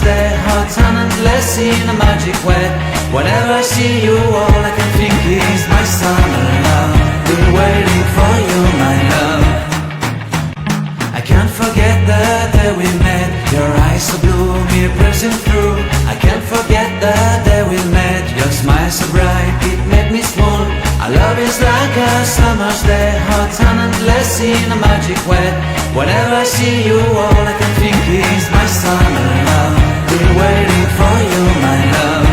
stay hot and endless in a magic way. Whenever I see you, all I can think is my summer love. Been waiting for you, my love. I can't forget the day we met. Your eyes so blue, me pressing through. I can't forget the day we met. Your smile so bright, it made me swoon. Our love is like a summer's day, hot and endless in a magic way. Whenever I see you, all I can think is my summer love. Been waiting for you, my love.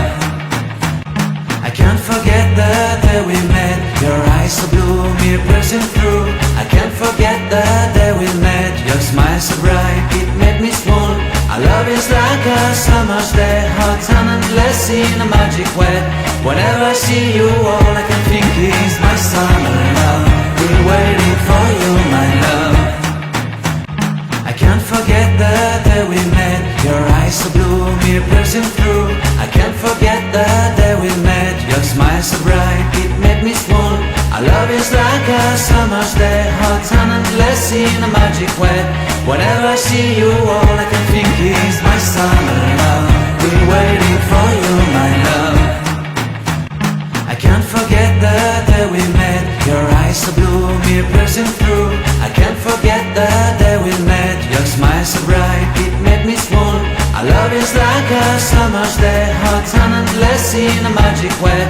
I can't forget the day we met. Your eyes so blue, me pressing through. I can't forget the day we met. Your smile so bright, it made me swoon. Our love is like a summer's day, hot and endless in a magic way. Whenever I see you, all I can think is my summer love. Been waiting for you, my love. I can't forget the day we met. Your eyes so blue, me pressing through. I can't forget the day we met. Your smile so bright, it made me swoon. Our love is like a summer's day, hot and endless in a magic way. Whenever I see you, all I can think is my summer love. Been waiting for you, my love. I can't forget the day we met. Your eyes so blue, me pressing through. I can't forget the day we met. Your smile so bright, it made me swoon. Our love is like a summer's day, hot and endless in a magic way.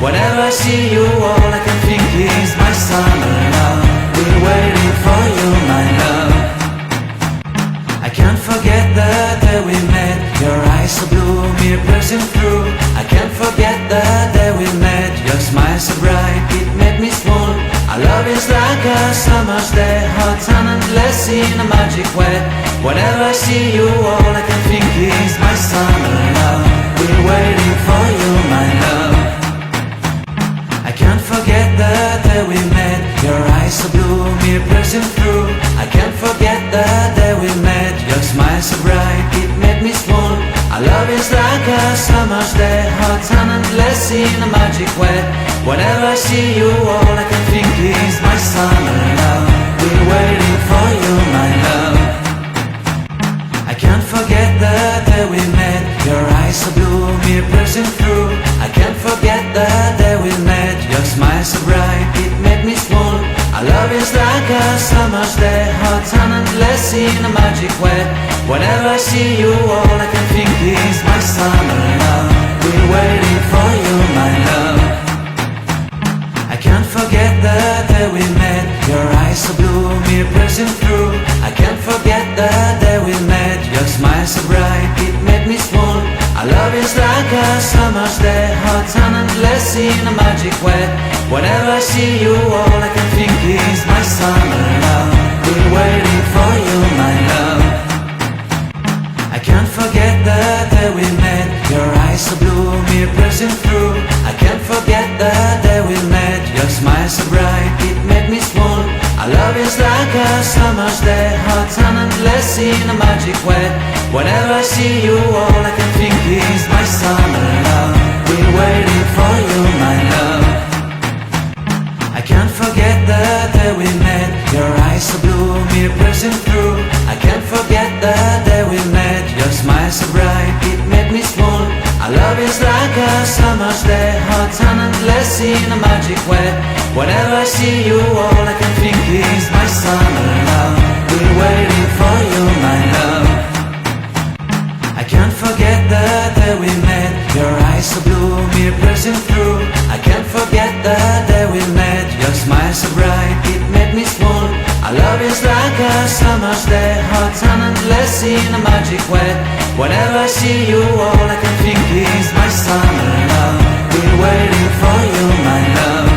Whenever I see you, all I can think is my summer love. Been waiting for you, my love. I can't forget the day we met. Your eyes so blue, me pressing through. I can't forget the day we met. Your smile so bright, it made me swoon. Our love is like a summer's day, hot and endless in a magic way. Whenever I see you, all I can think is my summer love. Been waiting for you, my love. I can't forget the day we met. Your eyes so blue, me pressing through. I can't forget the day we met. Your smile so bright, it made me swoon. Our love is like a summer's day, hot and endless in a magic way. Whenever I see you, all I can think is my summer love. Been waiting for you, my love. I can't forget the day we met. Your eyes so blue, me pressing through. I can't forget the day we met. Your smile so bright, it made me swoon. Our love is like a summer's day, hot and endless in a magic way. Whenever I see you, all I can think is my summer love. Been waiting for you, my love. I can't forget the day we met. Your eyes so blue, me pressing through. I can't forget the day we met. Your smile so bright, it made me swoon. Our love is like a summer's day, hot and endless in a magic way. Whenever I see you, all I can think is my summer love. Been waiting for you, my love. I can't forget the day we met. Your eyes so blue, me pressing through. I can't forget the day we met. Your smile so bright, it made me swoon. Our love is like a summer's day, hot and endless in a magic way. Whenever I see you, all I can think is my summer love. Been waiting for you, my love. I can't forget the day we met. Your eyes so blue, me pressing through. I can't forget the day we met. Your smile so bright, it made me swoon. Our love is like a summer's day, hot and endless in a magic way. Whenever I see you, all I can think is my summer love. Been waiting for you, my love. I can't forget the day we met. Your eyes so blue, me pressing through. I can't forget the day we met. Your smile so bright, it made me swoon. Our love is like a summer's day, hot and endless in a magic way. Whenever I see you, all I can think is my summer love. Been waiting for you, my love.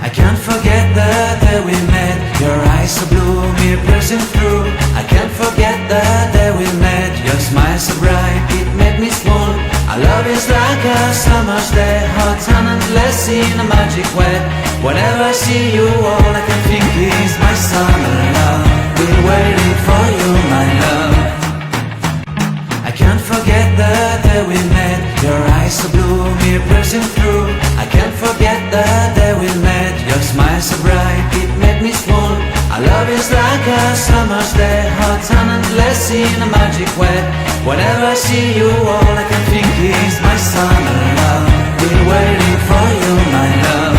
I can't forget the day we met. Your eyes so blue, me pressing through. I can't forget the day we met. Your smile so bright, it made me swoon. Our love is like a summer's day, hot and endless in a magic way. Whenever I see you, all I can think is my summer love. Been waiting for you, my love. I can't forget the day we met. Your eyes so blue, me pressing through. I can't forget the day we met. Your smile so bright, it made me swoon. Our love is like a summer's day, hot and endless endless in a magic web. Whenever I see you, all I can think is my summer love. Been waiting for you, my love.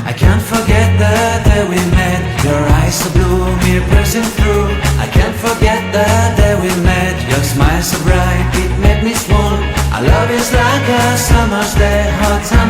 I can't forget the day we met. Your eyes so blue, me piercing through. I can't forget the day we met. Your smile so bright, it made me swoon. Our love is like a summer's day, hot sun and